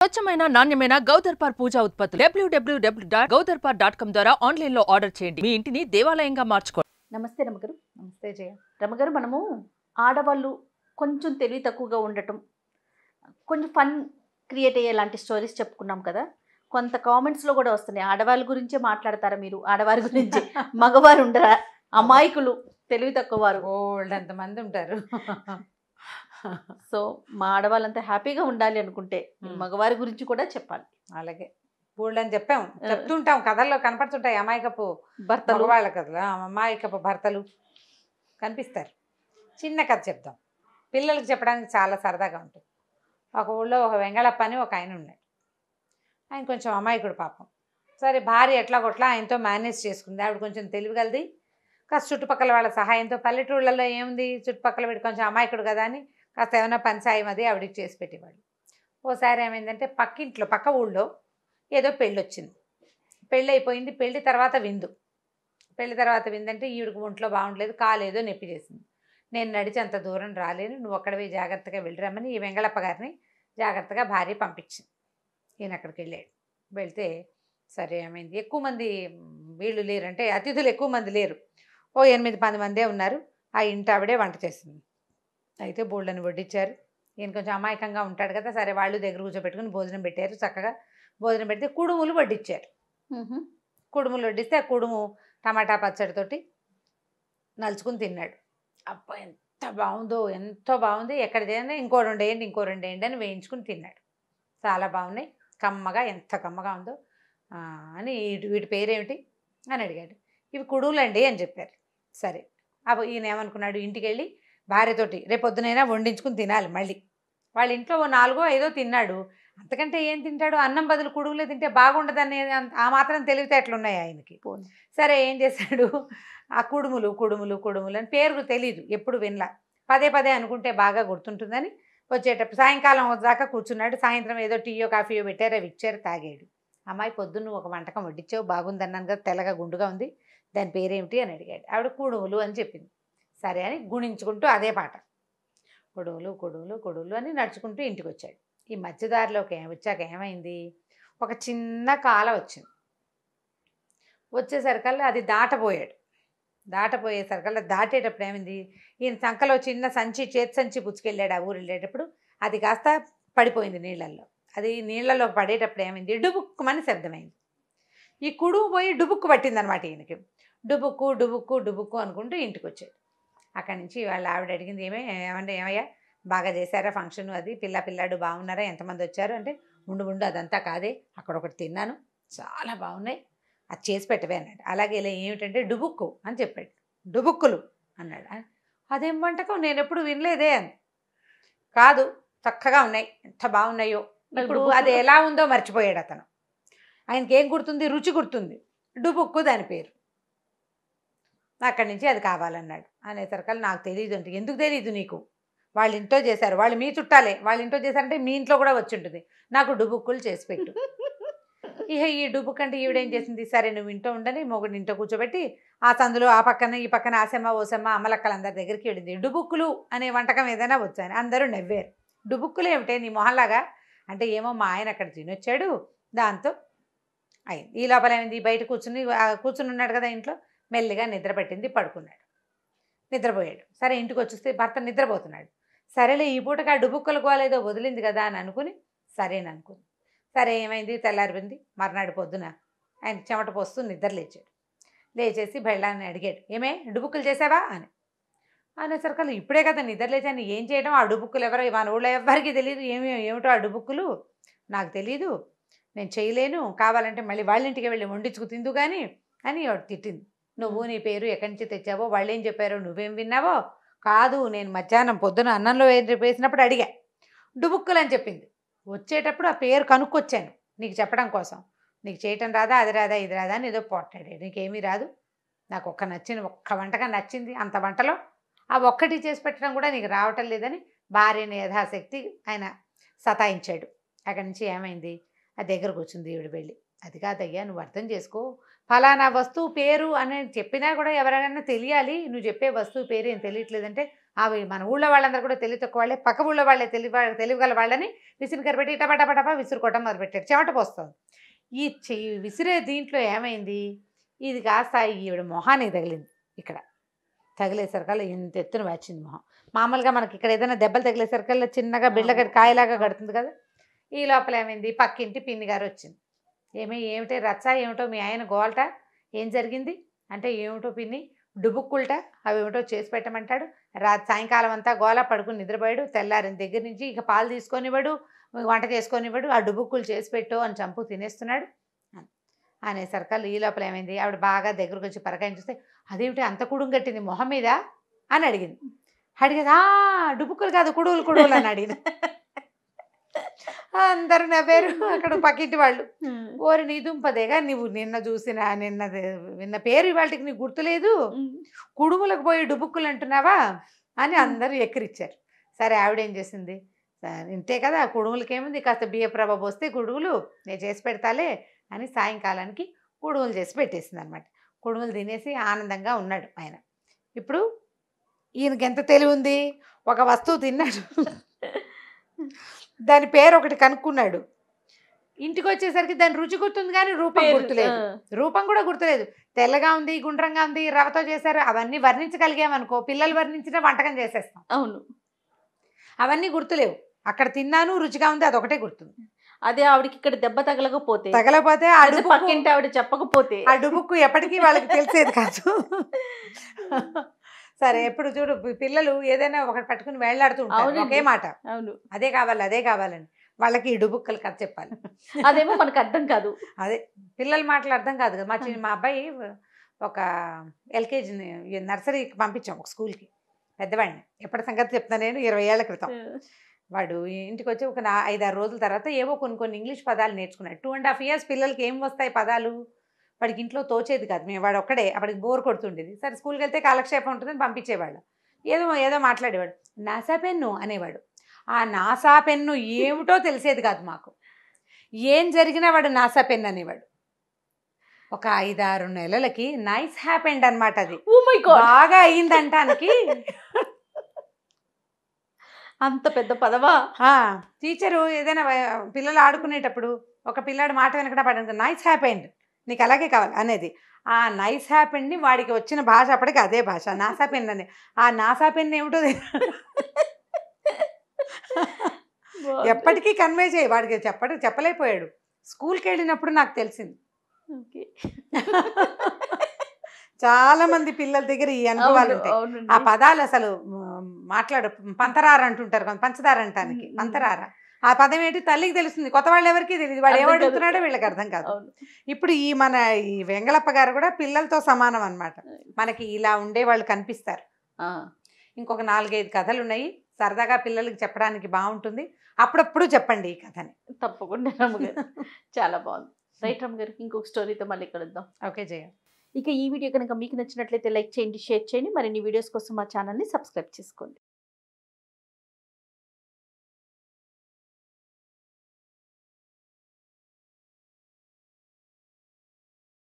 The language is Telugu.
స్వచ్ఛమైన నాణ్యమైన గౌదర్పార్ పూజా ఉత్పత్తులు www.gaudarpar.com ద్వారా ఆన్లైన్ లో ఆర్డర్ చేయండి. మీ ఇంటిని దేవాలయంగా మార్చుకోండి. నమస్తే రమగారు. నమస్తే జయ. రమగారు, మనము ఆడవాళ్ళు కొంచెం తెలివి తక్కువగా ఉండటం, కొంచెం ఫన్ క్రియేట్ అయ్యేలాంటి స్టోరీస్ చెప్పుకున్నాం కదా. కొంత కామెంట్స్లో కూడా వస్తున్నాయి, ఆడవాళ్ళ గురించే మాట్లాడతారా మీరు, ఆడవారి గురించి మగవారు ఉండరా, అమాయకులు, తెలివి తక్కువ వారు, ఓల్డ్ అంతమంది ఉంటారు. సో మా ఆడవాళ్ళంతా హ్యాపీగా ఉండాలి అనుకుంటే మగవారి గురించి కూడా చెప్పాలి. అలాగే బోల్డ్ అని చెప్తుంటాం, కథల్లో కనపడుతుంటాయి అమాయకపు భర్తలు, వాళ్ళ కథలు, అమాయకపు భర్తలు కనిపిస్తారు. చిన్న కథ చెప్తాం, పిల్లలకి చెప్పడానికి చాలా సరదాగా ఉంటుంది. ఒక ఊళ్ళో ఒక వెంగళప్ప అని ఒక ఆయన ఉన్నాడు. ఆయన కొంచెం అమాయకుడు పాపం. సరే, భార్య ఎట్లా కొట్లా ఆయనతో మేనేజ్ చేసుకుంది. ఆవిడ కొంచెం తెలివిగలది, కాస్త చుట్టుపక్కల వాళ్ళ సహాయంతో. పల్లెటూళ్ళల్లో ఏముంది, చుట్టుపక్కల వీడు కొంచెం అమాయకుడు కదా అని కాస్త ఏమైనా పని సాయం అది ఆవిడికి చేసి పెట్టేవాడు. ఓసారి ఏమైందంటే పక్క ఊళ్ళో ఏదో పెళ్ళి వచ్చింది. పెళ్ళి అయిపోయింది. పెళ్ళి తర్వాత విందు అంటే ఈవిడికి ఒంట్లో బాగుండలేదు, కాలేదో నొప్పి చేసింది. నేను నడిచి అంత దూరం రాలేను, నువ్వు ఒక్కడవే జాగ్రత్తగా వెళ్ళిరమ్మని ఈ వెంగళప్ప గారిని జాగ్రత్తగా భార్య పంపించింది. ఈయన అక్కడికి వెళ్ళాడు. వెళ్తే సరే ఏమైంది, ఎక్కువ మంది వీళ్ళు లేరు, అంటే అతిథులు ఎక్కువ మంది లేరు, ఓ 8-10 మందే ఉన్నారు. ఆ ఇంటి ఆవిడే వంట చేసింది. అయితే బోళ్ళని వడ్డించారు. ఈయన కొంచెం అమాయకంగా ఉంటాడు కదా, సరే వాళ్ళు దగ్గర కూర్చోబెట్టుకుని భోజనం పెట్టారు. చక్కగా భోజనం పెడితే కుడుములు వడ్డించారు. కుడుములు వడ్డిస్తే ఆ కుడుము టమాటా పచ్చడితోటి నలుచుకుని తిన్నాడు. అబ్బా ఎంత బాగుందో, ఎంతో బాగుంది, ఎక్కడ చేయండి, ఇంకో 2 వేయండి అని వేయించుకుని తిన్నాడు. చాలా బాగున్నాయి, కమ్మగా, ఎంత కమ్మగా ఉందో అని. వీటి పేరేమిటి అని అడిగాడు. ఇవి కుడుములండి అని చెప్పారు. సరే, అప్పుడు ఈయన ఏమనుకున్నాడు, ఇంటికి వెళ్ళి భార్యతోటి రేపొద్దునైనా వండించుకుని తినాలి. మళ్ళీ వాళ్ళ ఇంట్లో 4-5 తిన్నాడు. అంతకంటే ఏం తింటాడు, అన్నం బదులు కుడుములే తింటే బాగుండదని ఆ మాత్రం తెలివితేటలున్నాయి ఆయనకి. సరే, ఏం చేశాడు, ఆ కుడుములు అని పేరు తెలియదు, ఎప్పుడు వినలా, పదే అనుకుంటే బాగా గుర్తుంటుందని వచ్చేటప్పుడు సాయంకాలం దాకా కూర్చున్నాడు. సాయంత్రం ఏదో టీయో కాఫీయో పెట్టారు, అవి ఇచ్చారు, తాగాడు. అమ్మాయి, పొద్దున్న ఒక వంటకం వడ్డించావు, బాగుందన్నాను కదా, తెల్లగా గుండుగా ఉంది, దాని పేరేమిటి అని అడిగాడు. ఆవిడ కుడుములు అని చెప్పింది. సరే అని గుణించుకుంటూ అదే పాట, కుడుములు అని నడుచుకుంటూ ఇంటికి వచ్చాడు. ఈ మధ్యదారిలోకి వచ్చాక ఏమైంది, ఒక చిన్న కాల వచ్చింది. వచ్చేసరికల్లా అది దాటపోయేసరికల్లా దాటేటప్పుడు ఏమైంది, ఈయన సంకలో చిన్న చేతి సంచి పుచ్చుకెళ్ళాడు. ఆ ఊరు వెళ్ళేటప్పుడు అది కాస్త పడిపోయింది నీళ్ళల్లో. అది నీళ్ళలో పడేటప్పుడు ఏమైంది, డుబుక్కుమని శబ్దమైంది. ఈ కుడుము పోయి డుబుక్కు పట్టిందనమాట ఈయనకి. డుబుక్కు అనుకుంటూ ఇంటికి వచ్చాడు. అక్కడి నుంచి వాళ్ళ ఆవిడ అడిగింది, ఏమయ్యా బాగా చేశారా ఫంక్షన్, అది పిల్లాడు బాగున్నారా, ఎంతమంది వచ్చారు అంటే, ఉండు అదంతా కాదే, అక్కడ ఒకటి తిన్నాను, చాలా బాగున్నాయి, అది చేసి పెట్టవే అన్నాడు. అలాగే ఇలా ఏమిటంటే డుబుక్కు అని చెప్పాడు. డుబుక్కులు అన్నాడు. అదేం వంటకం, నేను ఎప్పుడు వినలేదే అని. కాదు, చక్కగా ఉన్నాయి, ఎంత బాగున్నాయో. ఇప్పుడు అది ఎలా ఉందో మర్చిపోయాడు అతను. ఆయనకి ఏం గుర్తుంది, రుచి గుర్తుంది, డుబుక్కు దాని పేరు. అక్కడి నుంచి అది కావాలన్నాడు. అనేసరికల్ నాకు తెలియదు అంటే, ఎందుకు తెలియదు నీకు, వాళ్ళ ఇంట్లో చేశారు, వాళ్ళు మీ చుట్టాలే, వాళ్ళ ఇంట్లో చేశారంటే మీ ఇంట్లో కూడా వచ్చి ఉంటుంది, నాకు డుబుక్కులు చేసి పెట్టు. ఈ డుబుక్ అంటే ఈవిడేం చేసింది, సరే నువ్వు ఇంట్లో ఉండని మొగుడిని ఇంట్లో కూర్చోబెట్టి ఆ సందులో ఆ పక్కన ఈ పక్కన ఆసమ్మ ఓసమ్మ అమ్మలక్కలందరి దగ్గరికి వెళ్ళింది. డుబుక్కులు అనే వంటకం ఏదైనా వచ్చాను. అందరూ నవ్వారు. డుబుక్కులు ఏమిటే నీ మొహంలాగా అంటే, ఏమో మా ఆయన అక్కడ తినొచ్చాడు, దాంతో అయింది. ఈ లోపల ఏమైంది, బయట కూర్చుని ఉన్నాడు కదా ఇంట్లో, మెల్లిగా నిద్ర పట్టింది, పడుకున్నాడు, నిద్రపోయాడు. సరే, ఇంటికి వచ్చేస్తే భర్త నిద్రపోతున్నాడు. సరేలే, ఈ పూటకి ఆ డుబుక్కలు కోలేదో వదిలింది కదా అని అనుకుని సరేననుకుంది. సరే, ఏమైంది, తెల్లారిపోయింది. మర్నాడు పొద్దున ఆయన చెమట పోస్తూ నిద్ర లేచాడు. లేచేసి బెళ్ళాన్ని అడిగాడు, ఏమే డుబుక్కులు చేసావా అని. అనేసరికి ఇప్పుడే కదా నిద్ర లేచాను, ఏం చేయడం, ఆ డుబుక్కులు ఎవరో మన ఊళ్ళో ఎవరికి తెలియదు, ఏమిటో ఆ డుబుక్కులు నాకు తెలీదు, నేను చేయలేను, కావాలంటే మళ్ళీ వాళ్ళ ఇంటికి వెళ్ళి వండించుకు తిందు కానీ అని తిట్టింది. నువ్వు నీ పేరు ఎక్కడి నుంచి తెచ్చావో, వాళ్ళు ఏం చెప్పారో నువ్వేం విన్నావో. కాదు, నేను మధ్యాహ్నం పొద్దున అన్నంలో వేసినప్పుడు అడిగా, డుబుక్కులు అని చెప్పింది. వచ్చేటప్పుడు ఆ పేరు కనుక్కొచ్చాను నీకు చెప్పడం కోసం, నీకు చేయటం రాదా, అది రాదా, ఇది రాదా అని ఏదో పోట్లాడాడు. నీకేమీ రాదు, నాకు ఒక్క వంటగా నచ్చింది, అంత వంటలో ఆ ఒక్కటి చేసి పెట్టడం కూడా నీకు రావటం లేదని భార్యని యథాశక్తి ఆయన సతాయించాడు. అక్కడి నుంచి ఏమైంది, ఆ దగ్గరకు వచ్చింది ఈవిడ వెళ్ళి, అది కాదయ్యా నువ్వు అర్థం చేసుకో, ఫలానా వస్తువు పేరు అని చెప్పినా కూడా ఎవరైనా తెలియాలి, నువ్వు చెప్పే వస్తువు పేరు ఏం తెలియట్లేదంటే, అవి మన ఊళ్ళో వాళ్ళందరూ కూడా తెలివి తక్కువ వాళ్ళే, పక్క ఊళ్ళో వాళ్ళే తెలివిగల వాళ్ళని విసిరికర పెట్టి టపటపటప విసురుకోవటం మొదలుపెట్టాడు. చెమట పోస్తుంది. ఈ విసిరే దీంట్లో ఏమైంది, ఇది కాస్త ఈవిడ మొహానికి తగిలింది. ఇక్కడ తగిలేసరికల్లా ఇంత ఎత్తున వచ్చింది మొహం. మామూలుగా మనకి ఇక్కడ ఏదైనా దెబ్బలు తగిలేసరికల్లా చిన్నగా బిళ్ళగడి కాయలాగా కడుతుంది కదా. ఈ లోపల ఏమైంది, పక్కింటి పిన్ని గారు వచ్చింది. ఏమిటే రచ్చ, ఏమిటో మీ ఆయన గోల్ట, ఏం జరిగింది అంటే, ఏమిటో పిన్ని డుబుక్కుల్ట, అవి ఏమిటో చేసి పెట్టమంటాడు. సాయంకాలం అంతా గోల, పడుకుని నిద్రపోయాడు. తెల్లారిన దగ్గర నుంచి ఇక పాలు తీసుకొనివ్వడు, వంట చేసుకొనివ్వడు, ఆ డుబుక్కులు చేసి పెట్టు అని చంపు తినేస్తున్నాడు అనేసరికల్లా ఈ లోపల ఏమైంది, ఆవిడ బాగా దగ్గరకు వచ్చి పరకాయని చూస్తే, అదేమిటి అంత కుడుం కట్టింది మొహం మీద అని అడిగింది. అడిగేది డుబుక్కులు కాదు కుడువులు అని అడిగింది. అందరూ నవ్వారు అక్కడ పక్కింటి వాళ్ళు. ఓరి నీ దుంపదేగా, నువ్వు నిన్న విన్న పేరు ఇవాళకి నీకు గుర్తులేదు, కుడుములకు పోయి డుబుక్కులు అంటున్నావా అని అందరూ ఎక్కిరిచ్చారు. సరే ఆవిడేం చేసింది, ఇంతే కదా కుడుములకి ఏముంది, కాస్త బియ్యప్రభ పోస్తే కుడుములు నేను చేసి పెడతాలే అని సాయంకాలానికి కుడుములు చేసి పెట్టేసింది అనమాట. కుడుములు తినేసి ఆనందంగా ఉన్నాడు ఆయన. ఇప్పుడు ఈయనకి ఎంత తెలివి ఉంది, ఒక వస్తువు తిన్నాడు, దాని పేరు ఒకటి కనుక్కున్నాడు. ఇంటికి వచ్చేసరికి దాని రుచి గుర్తుంది కానీ రూపం గుర్తులేదు. రూపం కూడా గుర్తులేదు. తెల్లగా ఉంది, గుండ్రంగా ఉంది, రవ్వతో చేశారు, అవన్నీ వర్ణించగలిగామనుకో, పిల్లలు వర్ణించిన వంటకం చేసేస్తాం. అవును, అవన్నీ గుర్తులేవు. అక్కడ తిన్నాను, రుచిగా ఉంది, అదొకటే గుర్తుంది. అదే ఆవిడకి ఇక్కడ దెబ్బ తగలకపోతే పక్కింటి ఆవిడ చెప్పకపోతే ఆ డుబుక్కు ఎప్పటికీ వాళ్ళకి తెలిసేది కాదు. సరే ఎప్పుడు చూడు పిల్లలు ఏదైనా ఒకటి పట్టుకుని వేళ్లాడుతూ ఉంటారు, ఒకే మాట, అవును అదే కావాలి అదే కావాలని. వాళ్ళకి ఈ డుబుక్కలు కథ చెప్పాలి, అదేమో మనకు అర్థం కాదు. అదే పిల్లల మాటలు అర్థం కాదు కదా. మా అబ్బాయి ఒక ఎల్కేజీ నర్సరీకి పంపించాం ఒక స్కూల్కి, పెద్దవాడిని. ఎప్పటి సంగతి చెప్తాను నేను, 20 ఏళ్ల క్రితం. వాడు ఇంటికి వచ్చి ఒక 5-6 రోజుల తర్వాత ఏవో కొన్ని ఇంగ్లీష్ పదాలు నేర్చుకున్నాడు. 2.5 years పిల్లలకి ఏం వస్తాయి పదాలు, వాడికి ఇంట్లో తోచేది కాదు. వాడు ఒక్కడే, అప్పటికి బోర్ కొడుతుండేది. సరే స్కూల్కి వెళ్తే కాలక్షేపం ఉంటుందని పంపించేవాళ్ళు. ఏదో మాట్లాడేవాడు, నాసా పెన్ను అనేవాడు. ఆ నాసా పెన్ను ఏమిటో తెలిసేది కాదు మాకు. ఏం జరిగినా వాడు నాసా పెన్ను అనేవాడు. ఒక 5-6 నెలలకి నైస్ హ్యాపెండ్ అనమాట. అది బాగా అయ్యిందంటానికి. అంత పెద్ద పదవా. టీచరు ఏదైనా పిల్లలు ఆడుకునేటప్పుడు ఒక పిల్లాడు మాట వెనకడా పడి నైస్ హ్యాపెండ్, నీకు అలాగే కావాలి అనేది. ఆ నైస్ హ్యాపెండ్ని వాడికి వచ్చిన భాష అప్పటికి అదే భాష, నాసా పెన్ అని. ఆ నాసా పెన్ ఏమిటో ఎప్పటికీ కన్వే చేయి, వాడికి చెప్పలేకపోయాడు. స్కూల్కి వెళ్ళినప్పుడు నాకు తెలిసింది. చాలా మంది పిల్లల దగ్గర ఈ అనుభవాలు ఉంటాయి. ఆ పదాలు అసలు పంతరార అంటుంటారు, పంచదార అంటానికి పంతరార. ఆ పదం ఏంటి తల్లికి తెలుస్తుంది, కొత్త వాళ్ళు ఎవరికి తెలియదు. వాడు ఏమడుగుతున్నాడో వీళ్ళకి అర్థం కాదు. ఇప్పుడు ఈ వెంగళప్ప గారు కూడా పిల్లలతో సమానం అన్నమాట. మనకి ఇలా ఉండే వాళ్ళు కనిపిస్తారు. ఇంకొక 4-5 కథలు ఉన్నాయి, సరదాగా పిల్లలకి చెప్పడానికి బాగుంటుంది. అప్పుడప్పుడు చెప్పండి ఈ కథని. తప్పకుండా రమ్మగారు, చాలా బాగుంది. రైట్ రమ్మగారు, ఇంకొక స్టోరీతో మళ్ళీ కలుద్దాం. ఓకే జయ. ఇక ఈ వీడియో కనుక మీకు నచ్చినట్లయితే లైక్ చేయండి, షేర్ చేయండి. మరిన్ని వీడియోస్ కోసం మా ఛానల్ని సబ్స్క్రైబ్ చేసుకోండి.